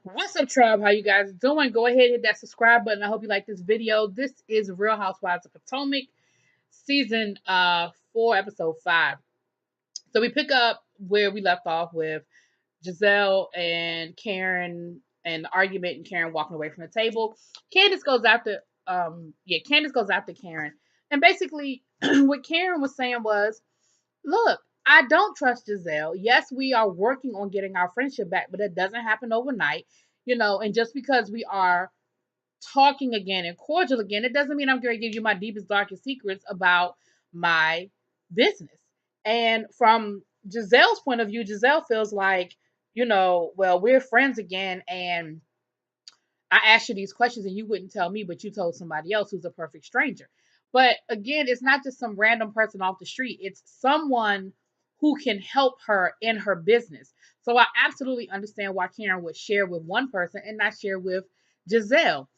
What's up, tribe? How you guys doing? Go ahead, hit that subscribe button. I hope you like this video. This is Real Housewives of Potomac, season 4, episode 5. So we pick up where we left off with Giselle and Karen and the argument and Karen walking away from the table. Candace goes after Candace goes after Karen. And basically what Karen was saying was, look, I don't trust Giselle. Yes, we are working on getting our friendship back, but it doesn't happen overnight, and just because we are talking again and cordial again, it doesn't mean I'm going to give you my deepest, darkest secrets about my business. And from Giselle's point of view, Giselle feels like, well, we're friends again, and I asked you these questions and you wouldn't tell me, but you told somebody else who's a perfect stranger. But again, it's not just some random person off the street, it's someone who can help her in her business. So I absolutely understand why Karen would share with one person and not share with Giselle.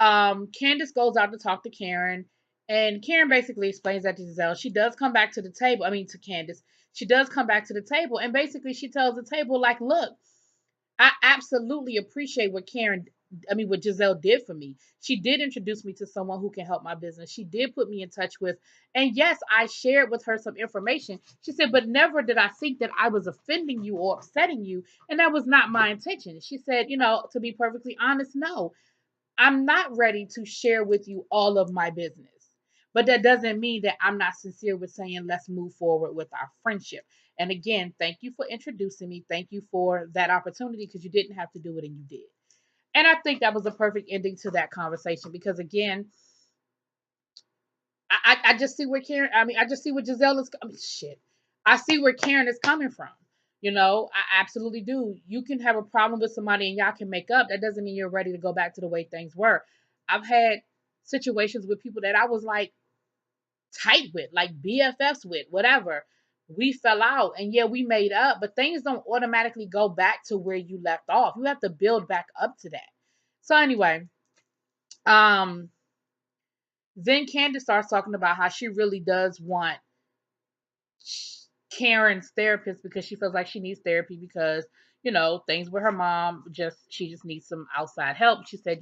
Candace goes out to talk to Karen, and Karen basically explains that to Giselle. She does come back to the table. I mean, to Candace. She does come back to the table, and basically she tells the table, like, look, I absolutely appreciate what Giselle did for me. She did introduce me to someone who can help my business. She did put me in touch with, and yes, I shared with her some information. She said, but never did I think that I was offending you or upsetting you. And that was not my intention. She said, to be perfectly honest, no, I'm not ready to share with you all of my business. But that doesn't mean that I'm not sincere with saying let's move forward with our friendship. And again, thank you for introducing me. Thank you for that opportunity because you didn't have to do it and you did. And I think that was a perfect ending to that conversation because again, I just see where Karen. I mean, I just see where Giselle is. I mean, shit. I see where Karen is coming from. I absolutely do. You can have a problem with somebody and y'all can make up. That doesn't mean you're ready to go back to the way things were. I've had situations with people that I was like tight with, like BFFs with, whatever. We fell out and yeah, we made up, but things don't automatically go back to where you left off. You have to build back up to that. So anyway, um, then Candace starts talking about how she really does want Karen's therapist because she feels like she needs therapy because things with her mom she just needs some outside help. She said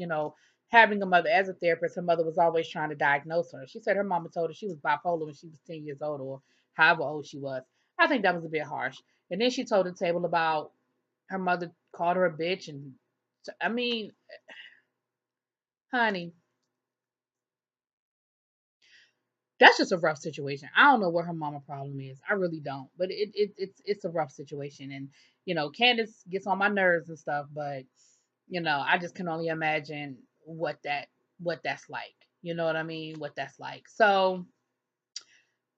having a mother as a therapist, her mother was always trying to diagnose her. She said her mama told her she was bipolar when she was 10 years old or however old she was. I think that was a bit harsh. And then she told the table about her mother called her a bitch and I mean, honey, that's just a rough situation. I don't know what her mama problem is. I really don't. But it's a rough situation. And Candace gets on my nerves and stuff, but I just can only imagine what that's like. You know what I mean? What that's like. So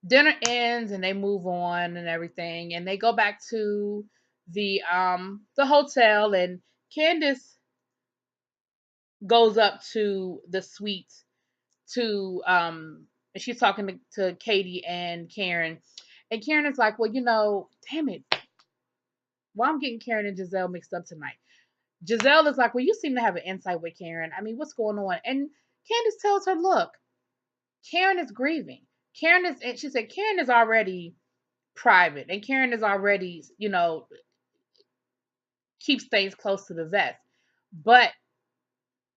dinner ends and they move on and everything and they go back to the hotel and Candace goes up to the suite to she's talking to Katie and Karen. And Karen is like, well, damn it. Why I'm getting Karen and Giselle mixed up tonight. Giselle is like, well, you seem to have an insight with Karen. I mean, what's going on? And Candace tells her, look, Karen is grieving. And she said, Karen is already private and Karen is already, keeps things close to the vest. But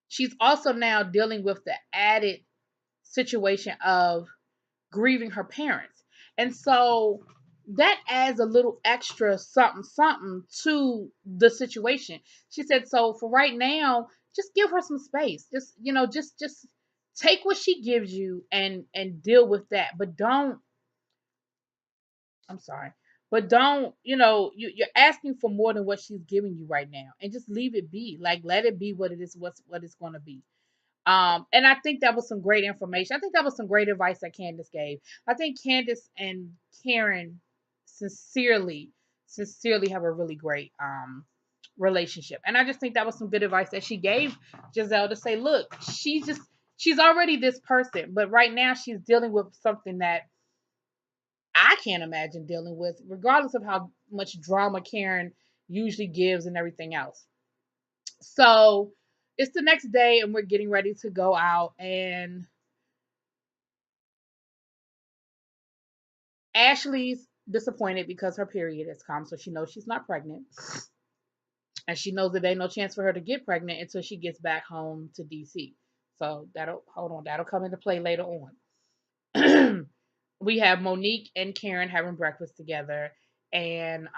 she's also now dealing with the added situation of grieving her parents. And so that adds a little extra something something to the situation. She said, so for right now, just give her some space. Just take what she gives you and deal with that. But don't I'm sorry. But don't, you're asking for more than what she's giving you right now. And just leave it be. Like let it be what it is, what it's gonna be. And I think that was some great information. I think that was some great advice that Candace gave. I think Candace and Karen sincerely, sincerely have a really great relationship. And I just think that was some good advice that she gave Giselle to say, look, she's already this person, but right now she's dealing with something that I can't imagine dealing with, regardless of how much drama Karen usually gives and everything else. So it's the next day and we're getting ready to go out and Ashley's disappointed because her period has come, so she knows she's not pregnant. and she knows that there ain't no chance for her to get pregnant until she gets back home to DC. So that'll come into play later on. We have Monique and Karen having breakfast together, and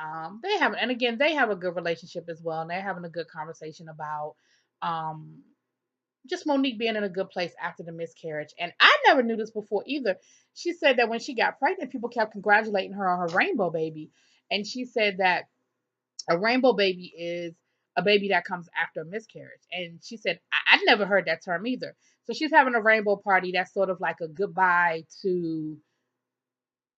they have a good relationship as well, and they're having a good conversation about um just Monique being in a good place after the miscarriage. And I never knew this before either. She said that when she got pregnant, people kept congratulating her on her rainbow baby, and she said that a rainbow baby is a baby that comes after a miscarriage. And she said, I never heard that term either. So she's having a rainbow party that's sort of like a goodbye to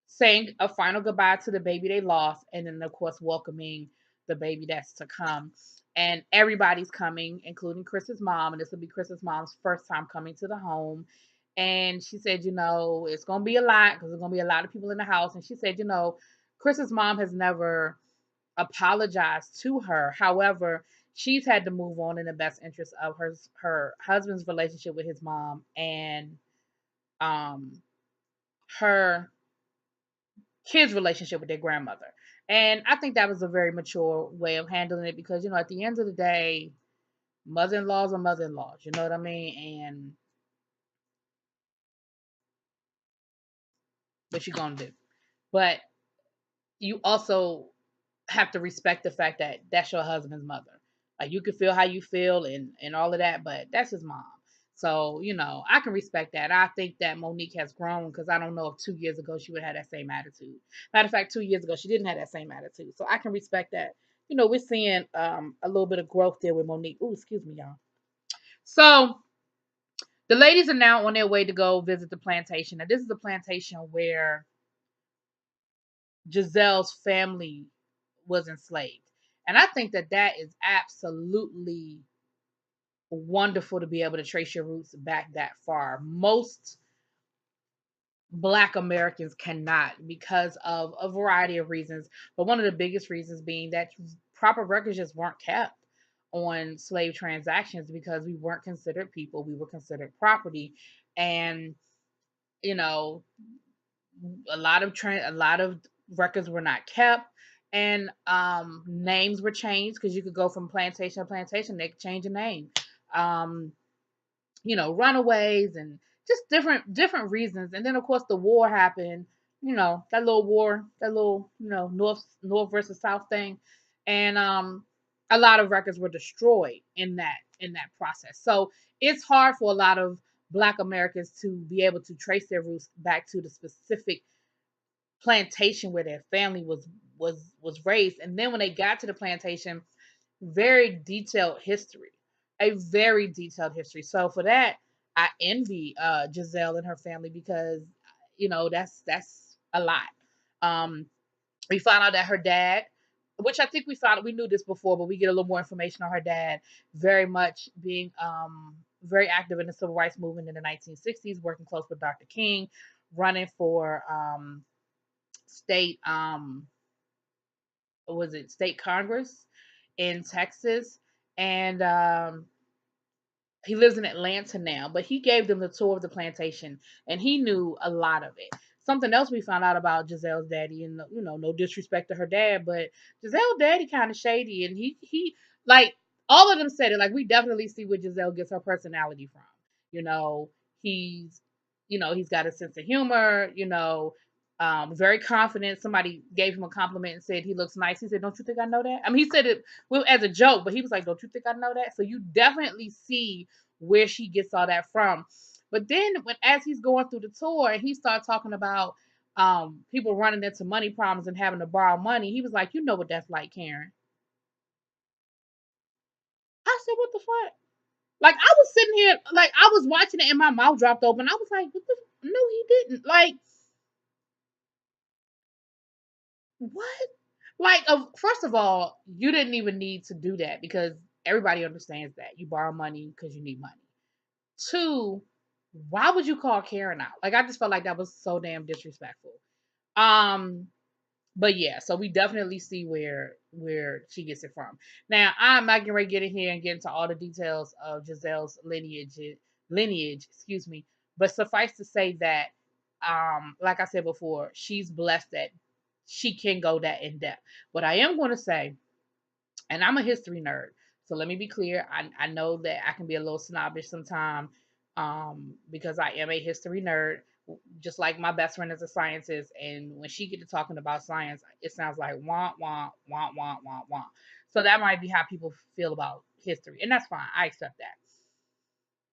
saying a final goodbye to the baby they lost, and then of course welcoming the baby that's to come. And everybody's coming, including Chris's mom, and this will be Chris's mom's first time coming to the home. And she said, it's gonna be a lot because there's gonna be a lot of people in the house. And she said, Chris's mom has never apologized to her. However, she's had to move on in the best interest of her husband's relationship with his mom and um her kids' relationship with their grandmother. And I think that was a very mature way of handling it because, at the end of the day, mother in laws are mother in laws. You know what I mean? And what you gonna do? But you also have to respect the fact that that's your husband's mother. Like you can feel how you feel and all of that, but that's his mom. So, I can respect that. I think that Monique has grown because I don't know if 2 years ago she would have that same attitude. Matter of fact, 2 years ago she didn't have that same attitude. So I can respect that. We're seeing a little bit of growth there with Monique. Oh, excuse me, y'all. So the ladies are now on their way to go visit the plantation. Now, this is the plantation where Giselle's family was enslaved. And I think that that is absolutely wonderful to be able to trace your roots back that far. Most Black Americans cannot because of a variety of reasons, but one of the biggest reasons being that proper records just weren't kept on slave transactions because we weren't considered people, we were considered property. And you know a lot of records were not kept, and names were changed because you could go from plantation to plantation, they could change a name. um Runaways and just different reasons. And then of course the war happened, that little war, that little, north versus south thing. And a lot of records were destroyed in that process. So it's hard for a lot of Black Americans to be able to trace their roots back to the specific plantation where their family was raised. And then when they got to the plantation, very detailed history, a very detailed history. So for that, I envy Giselle and her family because that's a lot. Um, we found out that her dad, which I think we knew this before, but we get a little more information on her dad, very much being very active in the civil rights movement in the 1960s, working close with Dr. King, running for state was it state Congress in Texas. And he lives in Atlanta now, but he gave them the tour of the plantation and he knew a lot of it. Something else we found out about Giselle's daddy, and no disrespect to her dad, but Giselle's daddy kind of shady, and he like all of them said it. Like we definitely see where Giselle gets her personality from. You know, he's he's got a sense of humor. Very confident. Somebody gave him a compliment and said he looks nice. He said, "Don't you think I know that?" I mean, he said it well as a joke, but he was like, "Don't you think I know that?" So you definitely see where she gets all that from. But then as he's going through the tour and he started talking about people running into money problems and having to borrow money, he was like, "You know what that's like, Karen." I said, "What the fuck?" Like I was sitting here, like I was watching it and my mouth dropped open. I was like, "What the no, he didn't." Like, what? Like, first of all, you didn't even need to do that because everybody understands that you borrow money because you need money. Two, why would you call Karen out? Like, I just felt like that was so damn disrespectful. Um, but yeah, so we definitely see where she gets it from. Now, I'm not getting ready to get in here and get into all the details of Giselle's lineage, excuse me. But suffice to say that, like I said before, she's blessed that she can go that in depth. What I am going to say And I'm a history nerd. So let me be clear. I know that I can be a little snobbish sometimes, because I am a history nerd, just like my best friend is a scientist. And when she get to talking about science, it sounds like wah, wah, wah, wah, wah, wah. So that might be how people feel about history. And that's fine. I accept that.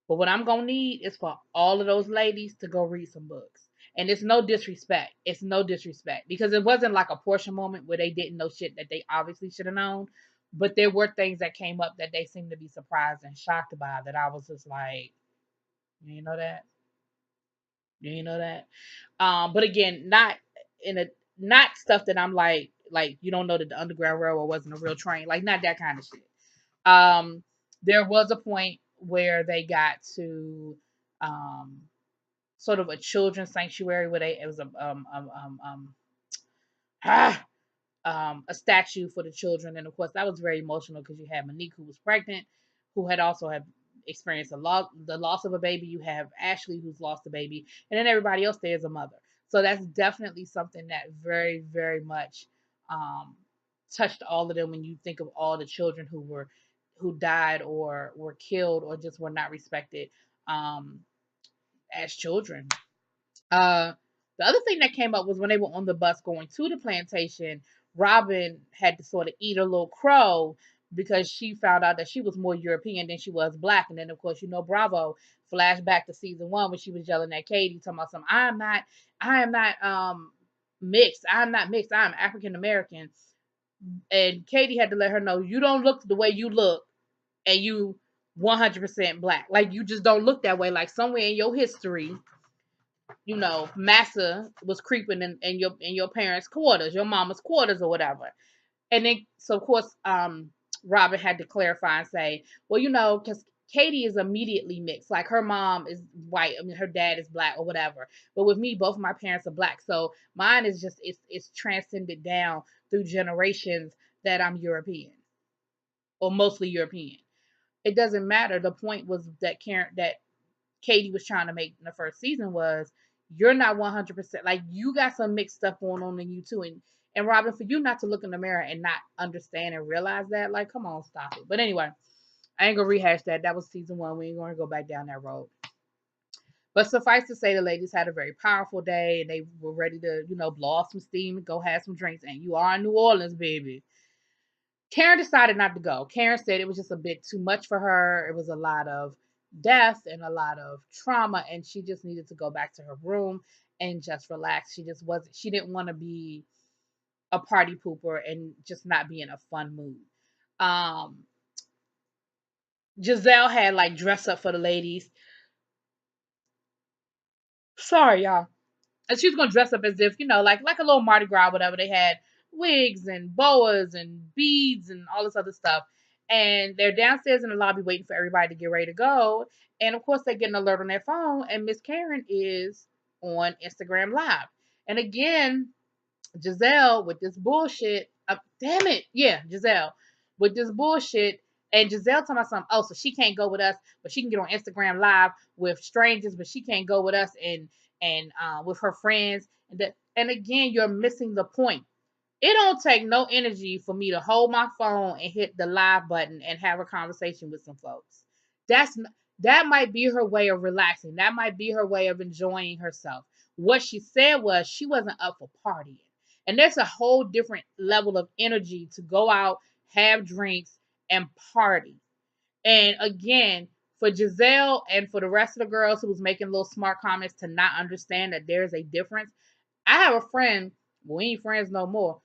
But what I'm going to need is for all of those ladies to go read some books. And it's no disrespect. It's no disrespect because it wasn't like a portion moment where they didn't know shit that they obviously should have known. But there were things that came up that they seemed to be surprised and shocked by that I was just like, you know that? You know that? But again, not in a not stuff that I'm like you don't know that the Underground Railroad wasn't a real train, like not that kind of shit. Um, there was a point where they got to um sort of a children's sanctuary where they it was ah, a statue for the children, and of course that was very emotional because you had Monique who was pregnant, who had also had experienced the loss of a baby. You have Ashley who's lost a baby, and then everybody else there is a mother. So that's definitely something that very much um, touched all of them when you think of all the children who died or were killed or just were not respected um, as children. uh, the other thing that came up was when they were on the bus going to the plantation, Robin had to sort of eat a little crow because she found out that she was more European than she was black. And then, of course, Bravo flashed back to season one when she was yelling at Katie, talking about some, I am not mixed. I'm not mixed. I'm African American. And Katie had to let her know, you don't look the way you look, and you 100% black. Like, you just don't look that way. Like, somewhere in your history, massa was creeping in your parents' quarters, your mama's quarters or whatever. And then so of course, Robin had to clarify and say, well, because Katie is immediately mixed. Like her mom is white, I mean her dad is black or whatever. But with me, both of my parents are black. So mine is just it's transcended down through generations that I'm European or mostly European. It doesn't matter. The point was that Katie was trying to make in the first season was you're not 100% like you got some mixed stuff going on in you too. And Robin, for you not to look in the mirror and not understand and realize that, like, come on, stop it. But anyway, I ain't gonna rehash that. That was season one. We ain't gonna go back down that road. But suffice to say, the ladies had a very powerful day and they were ready to, blow off some steam and go have some drinks. And you are in New Orleans, baby. Karen decided not to go. Karen said it was just a bit too much for her. It was a lot of death and a lot of trauma, and she just needed to go back to her room and just relax. She didn't want to be a party pooper and just not be in a fun mood. Um, Giselle had like dress up for the ladies. Sorry, y'all. And she was gonna dress up as if, like a little Mardi Gras, whatever. They had wigs and boas and beads and all this other stuff. And they're downstairs in the lobby waiting for everybody to get ready to go. And of course, they get an alert on their phone, and Miss Karen is on Instagram Live. And again, Giselle with this bullshit. Damn it. Yeah, Giselle with this bullshit. And Giselle talking about something. Oh, so she can't go with us, but she can get on Instagram Live with strangers, but she can't go with us and with her friends. And again, you're missing the point. It don't take no energy for me to hold my phone and hit the live button and have a conversation with some folks. That's that might be her way of relaxing. That might be her way of enjoying herself. What she said was she wasn't up for partying. And there's a whole different level of energy to go out, have drinks, and party. And again, for Giselle and for the rest of the girls who was making little smart comments to not understand that there's a difference. I have a friend, we ain't friends no more,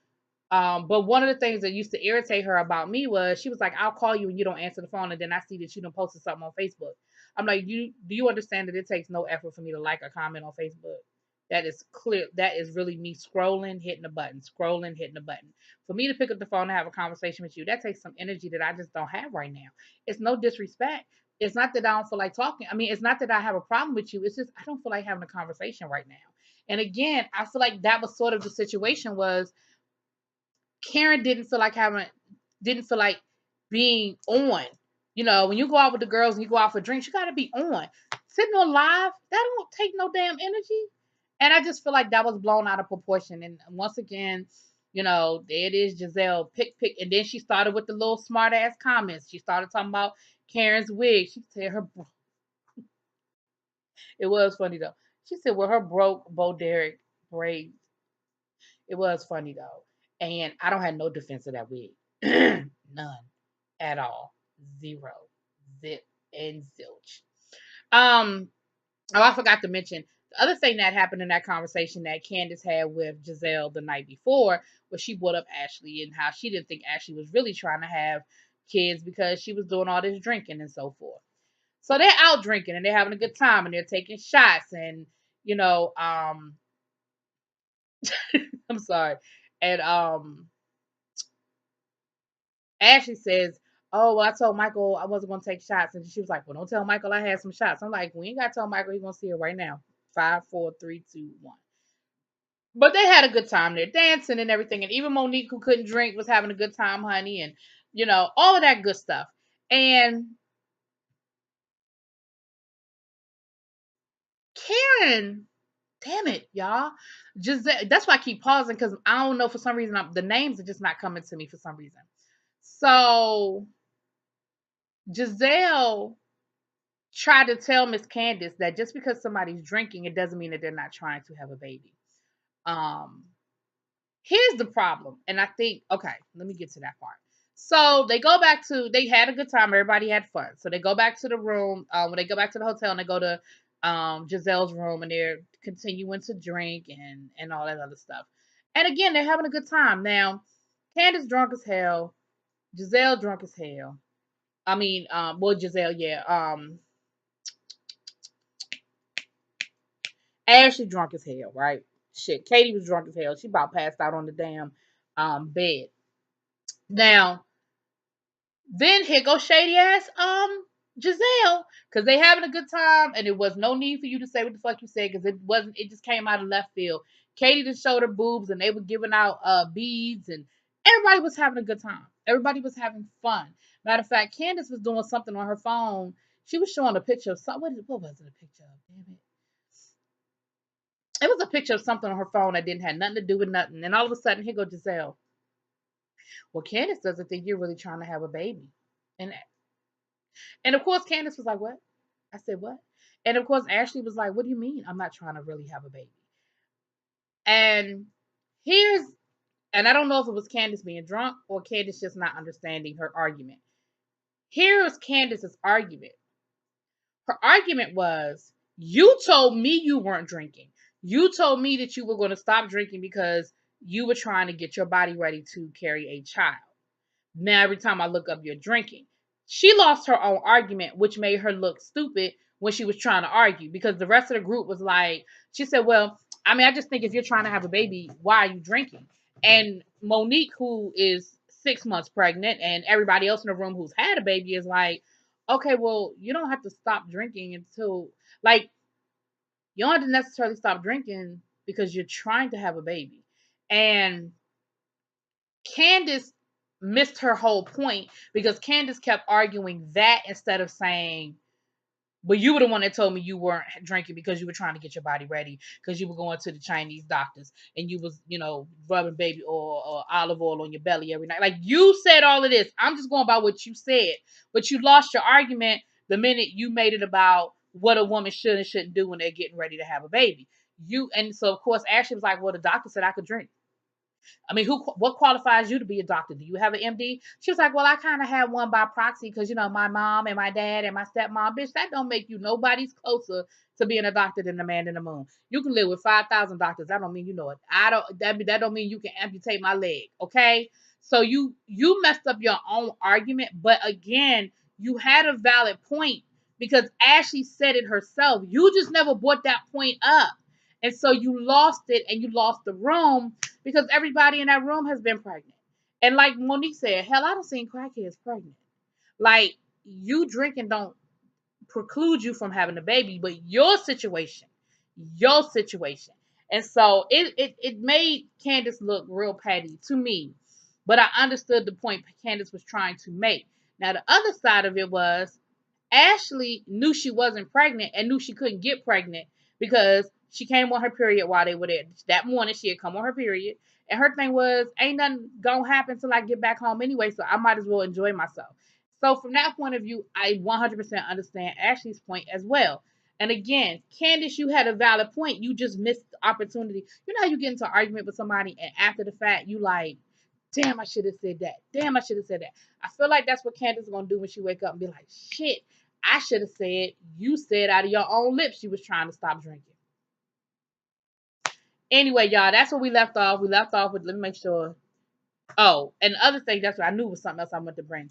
but one of the things that used to irritate her about me was she was like, I'll call you and you don't answer the phone, and then I see that you done posted something on Facebook. I'm like, do you understand that it takes no effort for me to like a comment on Facebook? That is clear. That is really me scrolling, hitting the button, scrolling, hitting the button. For me to pick up the phone and have a conversation with you, that takes some energy that I just don't have right now. It's no disrespect. It's not that I don't feel like talking. I mean, it's not that I have a problem with you. It's just I don't feel like having a conversation right now. And again, I feel like that was sort of the situation was Karen didn't feel like being on. When you go out with the girls and you go out for drinks, you gotta be on. Sitting on live, that don't take no damn energy. And I just feel like that was blown out of proportion. And once again, You know, there it is, Giselle, pick. And then she started with the little smart ass comments. She started talking about Karen's wig. She said it was funny though. She said, well, her broke Bo Derek braids. It was funny though. And I don't have no defense of that wig. None at all. Zero. Zip and zilch. Um, oh, I forgot to mention the other thing that happened in that conversation that Candace had with Giselle the night before was she brought up Ashley and how she didn't think Ashley was really trying to have kids because she was doing all this drinking and so forth. So they're out drinking and they're having a good time and they're taking shots and you know, I'm sorry. And Ashley says, "Oh, well, I told Michael I wasn't gonna take shots," and she was like, "Well, don't tell Michael I had some shots." I'm like, "We ain't gotta tell Michael. He's gonna see it right now. 5, 4, 3, 2, 1." But they had a good time. They're dancing and everything, and even Monique, who couldn't drink, was having a good time, honey, and you know all of that good stuff. And Karen, damn it, y'all, Giselle. That's why I keep pausing because I don't know for some reason the names are just not coming to me for some reason. So Giselle try to tell Miss Candace that just because somebody's drinking, it doesn't mean that they're not trying to have a baby. Um, Here's the problem, and I think okay, let me get to that part. So they go back to they had a good time, everybody had fun. So they go back to the room. When they go back to the hotel and they go to Giselle's room and they're continuing to drink and all that other stuff. And again, they're having a good time. Now, Candace drunk as hell, Giselle drunk as hell. I mean, well, Giselle, yeah. Ashley drunk as hell, right? Shit, Katie was drunk as hell. She about passed out on the damn bed. Now, then here goes shady ass Giselle, because they having a good time, and it was no need for you to say what the fuck you said, because it wasn't. It just came out of left field. Katie just showed her boobs, and they were giving out beads, and everybody was having a good time. Everybody was having fun. Matter of fact, Candace was doing something on her phone. She was showing a picture of something. What was it a picture of? Damn it. It was a picture of something on her phone that didn't have nothing to do with nothing. And all of a sudden, here go Giselle. Well, Candace doesn't think you're really trying to have a baby. And and of course, Candace was like, "What?" I said, "What?" And of course, Ashley was like, "What do you mean? I'm not trying to really have a baby." And here's and I don't know if it was Candace being drunk or Candace just not understanding her argument. Here's Candace's argument. Her argument was, you told me you weren't drinking. You told me that you were going to stop drinking because you were trying to get your body ready to carry a child. Now, every time I look up, you're drinking. She lost her own argument, which made her look stupid when she was trying to argue because the rest of the group was like, she said, well, I mean, I just think if you're trying to have a baby, why are you drinking? And Monique, who is 6 months pregnant, and everybody else in the room who's had a baby is like, okay, well, you don't have to stop drinking until, like, you don't have to necessarily stop drinking because you're trying to have a baby. And Candace missed her whole point because Candace kept arguing that instead of saying, but you were the one that told me you weren't drinking because you were trying to get your body ready because you were going to the Chinese doctors and you was, rubbing baby oil or olive oil on your belly every night. Like, you said all of this. I'm just going by what you said. But you lost your argument the minute you made it about what a woman should and shouldn't do when they're getting ready to have a baby. And so of course Ashley was like, well, the doctor said I could drink. I mean, what qualifies you to be a doctor? Do you have an MD? She was like, well, I kind of had one by proxy because, my mom and my dad and my stepmom, bitch, that don't make you nobody's closer to being a doctor than the man in the moon. You can live with 5,000 doctors. That don't mean you know it. That don't mean you can amputate my leg. Okay. So you messed up your own argument. But again, you had a valid point because Ashley said it herself. You just never brought that point up. And so you lost it and you lost the room because everybody in that room has been pregnant. And like Monique said, hell, I don't seen crackheads pregnant. Like, you drinking don't preclude you from having a baby, but your situation. And so it made Candace look real petty to me. But I understood the point Candace was trying to make. Now, the other side of it was Ashley knew she wasn't pregnant and knew she couldn't get pregnant because she came on her period while they were there. That morning, she had come on her period And her thing was, ain't nothing gonna happen till I get back home anyway, so I might as well enjoy myself. So from that point of view, I 100% understand Ashley's point as well. And again, Candace, you had a valid point. You just missed the opportunity. You know how you get into an argument with somebody and after the fact, you like, damn, I should have said that. Damn, I should have said that. I feel like that's what Candace is gonna do when she wake up and be like, shit, I should have said, you said out of your own lips you was trying to stop drinking. Anyway, y'all, that's where we left off. We left off with, let me make sure. Oh, and the other thing, that's what I knew was something else I wanted to bring.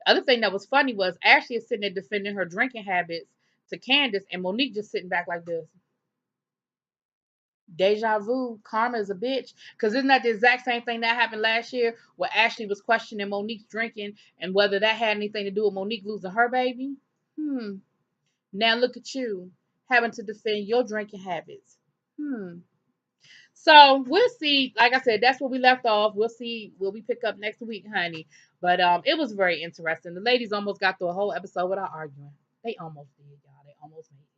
The other thing that was funny was Ashley is sitting there defending her drinking habits to Candace, and Monique just sitting back like this. Deja vu, karma is a bitch. Because isn't that the exact same thing that happened last year where Ashley was questioning Monique's drinking and whether that had anything to do with Monique losing her baby? Now look at you having to defend your drinking habits. So we'll see. Like I said, that's where we left off. We'll see where we pick up next week, honey. But it was very interesting. The ladies almost got through a whole episode without arguing. They almost did, y'all. They almost made it.